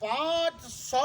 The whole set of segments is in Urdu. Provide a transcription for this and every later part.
500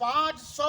500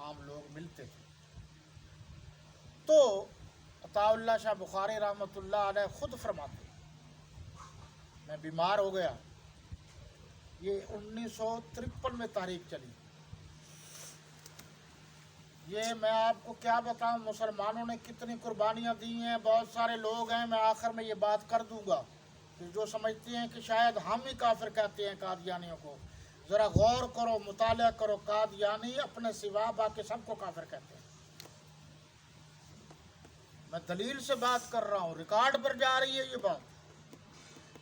عام لوگ ملتے تھے۔ تو عطا اللہ شاہ بخاری رحمۃ اللہ علیہ خود فرماتے میں بیمار ہو گیا۔ یہ 1953 میں تحریک چلی۔ یہ میں آپ کو کیا بتاؤں، مسلمانوں نے کتنی قربانیاں دی ہیں، بہت سارے لوگ ہیں، میں آخر میں یہ بات کر دوں گا کہ جو سمجھتے ہیں کہ شاید ہم ہی کافر کہتے ہیں قادیانیوں کو، ذرا غور کرو، مطالعہ کرو، قادیانی اپنے سوا باقی سب کو کافر کہتے ہیں۔ میں دلیل سے بات کر رہا ہوں، ریکارڈ پر جا رہی ہے یہ بات۔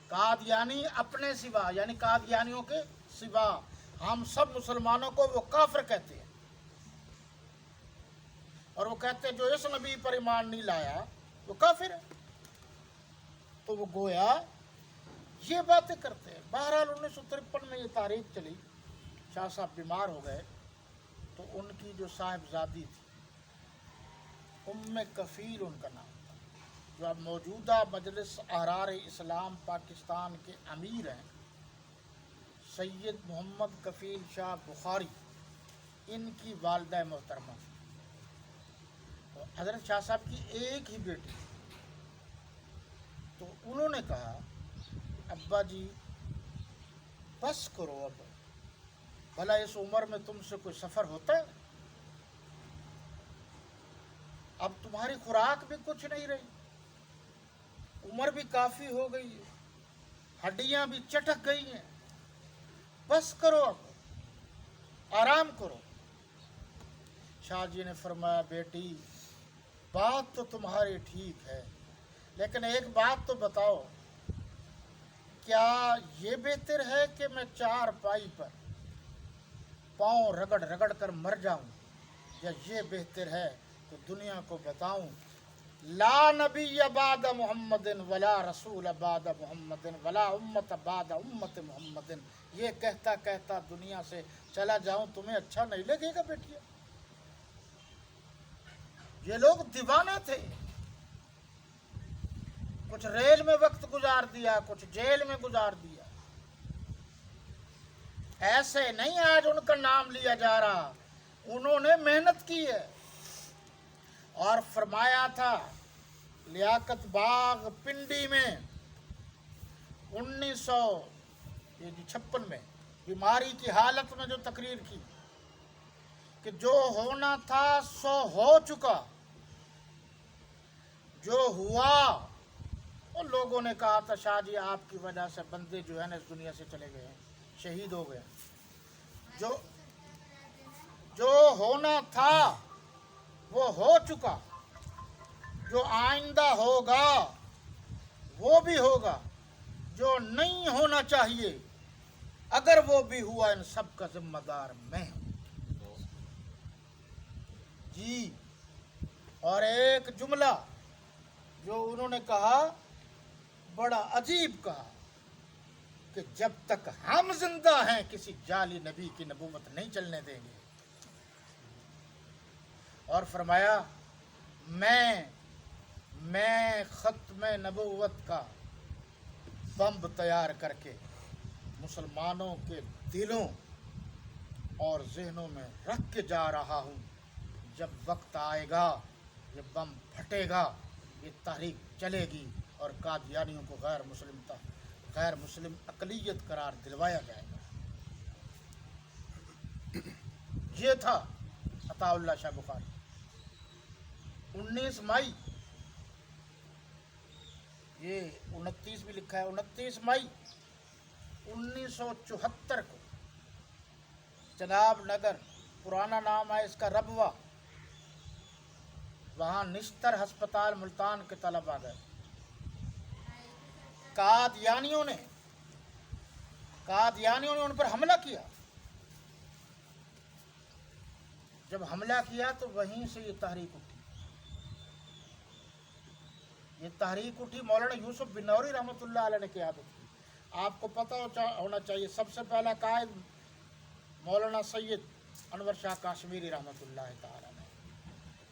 قادیانی اپنے سوا یعنی قادیانیوں کے سوا ہم سب مسلمانوں کو وہ کافر کہتے ہیں، اور وہ کہتے ہیں جو اس نبی پر ایمان نہیں لایا وہ کافر ہے۔ تو وہ گویا یہ باتیں کرتے ہیں۔ بہرحال 1953 میں یہ تحریک چلی، شاہ صاحب بیمار ہو گئے، تو ان کی جو صاحبزادی تھی ام کفیل ان کا نام تھا، جو اب موجودہ مجلس احرار اسلام پاکستان کے امیر ہیں، سید محمد کفیل شاہ بخاری، ان کی والدہ محترمہ۔ تو حضرت شاہ صاحب کی ایک ہی بیٹی، تو انہوں نے کہا ابا جی بس کرو، اب بھلا اس عمر میں تم سے کوئی سفر ہوتا ہے؟ اب تمہاری خوراک بھی کچھ نہیں رہی، عمر بھی کافی ہو گئی ہے، ہڈیاں بھی چٹک گئی ہیں، بس کرو، اب آرام کرو۔ شاہ جی نے فرمایا بیٹی بات تو تمہاری ٹھیک ہے، لیکن ایک بات تو بتاؤ، کیا یہ بہتر ہے کہ میں چار پائی پر پاؤں رگڑ رگڑ کر مر جاؤں، یا یہ بہتر ہے کہ دنیا کو بتاؤں لا نبی بعد محمد ولا رسول بعد محمد ولا امت بعد امت محمد، یہ کہتا کہتا دنیا سے چلا جاؤں، تمہیں اچھا نہیں لگے گا بیٹیا؟ یہ لوگ دیوانے تھے، کچھ ریل میں وقت گزار دیا، کچھ جیل میں گزار دیا، ایسے نہیں آج ان کا نام لیا جا رہا، انہوں نے محنت کی ہے۔ اور فرمایا تھا لیاقت باغ پنڈی میں 1956 میں بیماری کی حالت میں جو تقریر کی کہ جو ہونا تھا سو ہو چکا، جو ہوا، اور لوگوں نے کہا تھا شاہ جی آپ کی وجہ سے بندے جو ہے نا اس دنیا سے چلے گئے ہیں، شہید ہو گئے۔ جو ہونا تھا وہ ہو چکا، جو آئندہ ہوگا وہ بھی ہوگا، جو نہیں ہونا چاہیے اگر وہ بھی ہوا ان سب کا ذمہ دار میں ہوں۔ جی، اور ایک جملہ جو انہوں نے کہا بڑا عجیب کہا کہ جب تک ہم زندہ ہیں کسی جعلی نبی کی نبوت نہیں چلنے دیں گے، اور فرمایا میں ختم نبوت کا بمب تیار کر کے مسلمانوں کے دلوں اور ذہنوں میں رکھ کے جا رہا ہوں، جب وقت آئے گا یہ بم پھٹے گا، یہ تحریک چلے گی اور قادیانیوں کو غیر مسلم اقلیت قرار دلوایا جائے گا۔ یہ تھا عطا اللہ شاہ بخاری۔ 19 مئی، یہ 29 بھی لکھا ہے، 29 مئی 1974 کو جناب نگر، پرانا نام ہے اس کا ربوہ، وہاں نشتر ہسپتال ملتان کے طلبہ گئے۔ قادیانیوں نے ان پر حملہ کیا۔ جب حملہ کیا تو وہیں سے یہ تحریک اٹھی۔ مولانا یوسف بنوری رحمۃ اللہ علیہ نے قیادت کی۔ آپ کو پتہ ہونا چاہیے سب سے پہلا قائد مولانا سید انور شاہ کاشمیری رحمۃ اللہ تعالیٰ نے،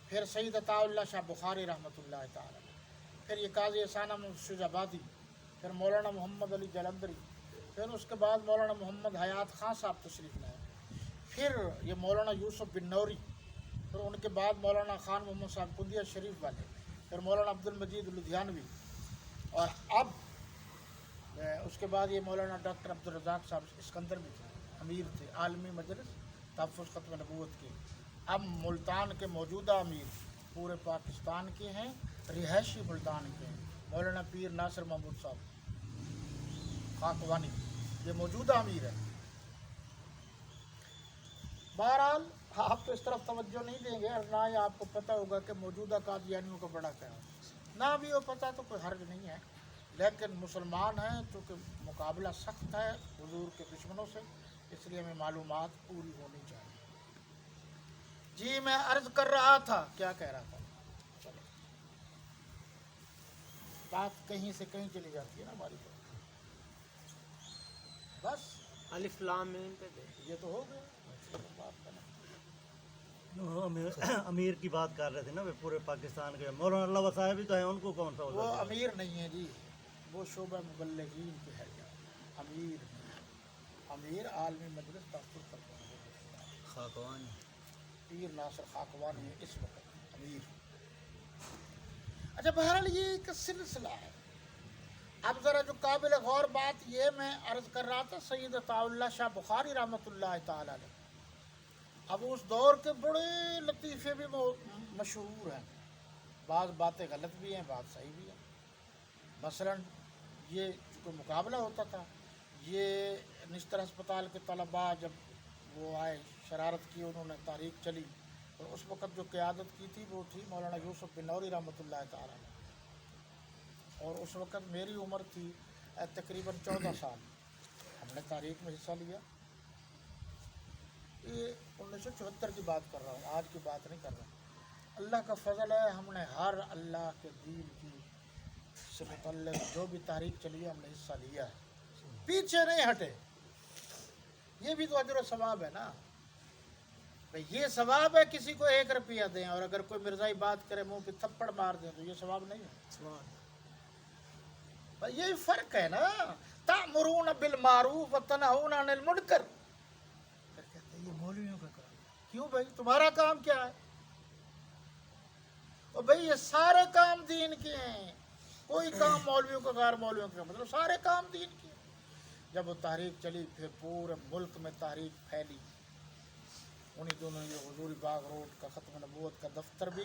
پھر سید عطا اللہ شاہ بخاری رحمۃ اللہ تعالیٰ نے، پھر یہ قاضی احسانہ منشج آبادی، پھر مولانا محمد علی جلندری، پھر اس کے بعد مولانا محمد حیات خان صاحب تشریف لائے، پھر یہ مولانا یوسف بن نوری، پھر ان کے بعد مولانا خان محمد صاحب کندیا شریف والے، پھر مولانا عبد المجید لدھیانوی، اور اب اس کے بعد یہ مولانا ڈاکٹر عبدالرزاق صاحب اسکندر بھی تھے، امیر تھے عالمی مجلس تحفظ ختم نبوت کے۔ اب ملتان کے موجودہ امیر پورے پاکستان کے ہیں، رہائشی ملتان کے ہیں، مولانا پیر ناصر محمود صاحب خاکوانی، یہ موجودہ امیر ہے۔ بہرحال آپ تو اس طرف توجہ نہیں دیں گے، اور نہ ہی آپ کو پتہ ہوگا کہ موجودہ قادیانیوں کا بڑا کیا ہے، نہ بھی وہ پتہ تو کوئی حرج نہیں ہے، لیکن مسلمان ہیں چونکہ مقابلہ سخت ہے حضور کے دشمنوں سے، اس لیے ہمیں معلومات پوری ہونی چاہیے۔ جی میں عرض کر رہا تھا، کیا کہہ رہا تھا؟ چلو بات کہیں سے کہیں چلی جاتی ہے نا ہماری تو، بس الف لام میم پہ دے۔ یہ تو ہو گیا بات کرنا۔ امیر کی بات کر رہے تھے نا پورے پاکستان کے، مولانا اللہ صاحب بھی تو ہیں، ان کو کون سا وہ ہوتا ہے؟ امیر نہیں ہے جی، وہ شعبہ مبلغین کے ہے امیر نہیں، امیر عالمی مجلس تحفظ کرتا ہے، خاکوان پیر ناصر خاکوانی ہے اس وقت امیر۔ اچھا بہرحال یہ ایک سلسلہ ہے۔ اب ذرا جو قابل غور بات یہ میں عرض کر رہا تھا، سید عطاء اللہ شاہ بخاری رحمۃ اللہ تعالی علیہ، اب اس دور کے بڑے لطیفے بھی مشہور ہیں، بعض باتیں غلط بھی ہیں، بعض صحیح بھی ہیں۔ مثلا یہ چونکہ مقابلہ ہوتا تھا، یہ نشتر ہسپتال کے طلباء جب وہ آئے، شرارت کی، انہوں نے تحریک چلی، اور اس وقت جو قیادت کی تھی وہ تھی مولانا یوسف بن نوری رحمۃ اللہ تعالیٰ عنہ، اور اس وقت میری عمر تھی تقریباً 14 سال، ہم نے تحریک میں حصہ لیا۔ یہ 1974 کی بات کر رہا ہوں، آج کی بات نہیں کر رہا۔ اللہ کا فضل ہے، ہم نے ہر اللہ کے دین کی سے متعلق جو بھی تحریک چلی ہے ہم نے حصہ لیا ہے، پیچھے نہیں ہٹے۔ یہ بھی تو اجر و ثواب ہے نا بھئی، یہ ثواب ہے کسی کو 1 روپیہ دیں، اور اگر کوئی مرزائی بات کرے منہ پہ تھپڑ مار دیں تو یہ ثواب نہیں ہے۔ بھئی یہی فرق ہے نا، تأمرون بالمعروف وتنہون عن المنکر۔ پھر کہتے ہیں یہ مولویوں کا کام ہے۔ کیوں بھائی، تمہارا کام کیا ہے؟ اور بھئی یہ سارے کام دین کے ہیں، کوئی کام مولویوں کا غیر مولویوں کا، مطلب سارے کام دین کے ہیں۔ جب وہ تحریک چلی، پھر پورے ملک میں تحریک پھیلی، انہی دونوں یہ حضوری باغ روڈ کا ختم نبوت کا دفتر بھی